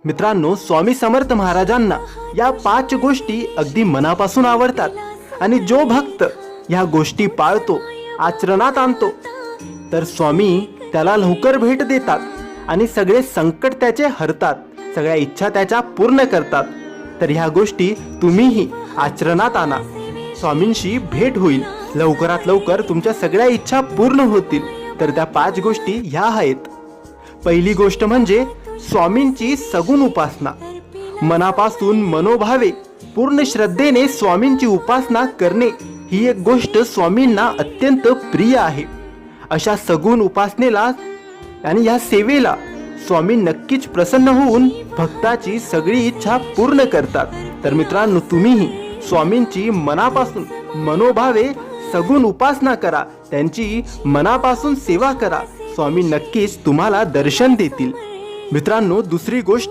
मित्रांनो, स्वामी समर्थ महाराजांना या 5 गोष्टी अगदी मनापासून आवडतात आणि जो भक्त ह्या गोष्टी पाळतो, आचरणात आणतो, तर स्वामी त्याला लवकर भेट देतात आणि सगळे संकट त्याचे हरतात, सगळ्या इच्छा त्याच्या पूर्ण करतात। तर ह्या गोष्टी तुम्हीही आचरणात आणा, स्वामींशी भेट होईल, लवकरात लवकर तुमच्या सगळ्या इच्छा पूर्ण होतील। तर त्या 5 गोष्टी ह्या आहेत। पहिली गोष्ट म्हणजे स्वामींची सगुण उपासना। मनापासून मनोभावे पूर्ण श्रद्धेने स्वामींची उपासना करणे ही एक गोष्ट स्वामींना अत्यंत प्रिय आहे। अशा सगुण उपासनेला आणि या सेवेला स्वामी नक्कीच प्रसन्न होऊन भक्ताची सगळी इच्छा पूर्ण करतात। तर मित्रांनो, तुम्हीही स्वामींची मनापासून मनोभावे सगुण उपासना करा, त्यांची मनापासून सेवा करा, स्वामी नक्कीच तुम्हाला दर्शन देतील। मित्रांनो, दुसरी गोष्ट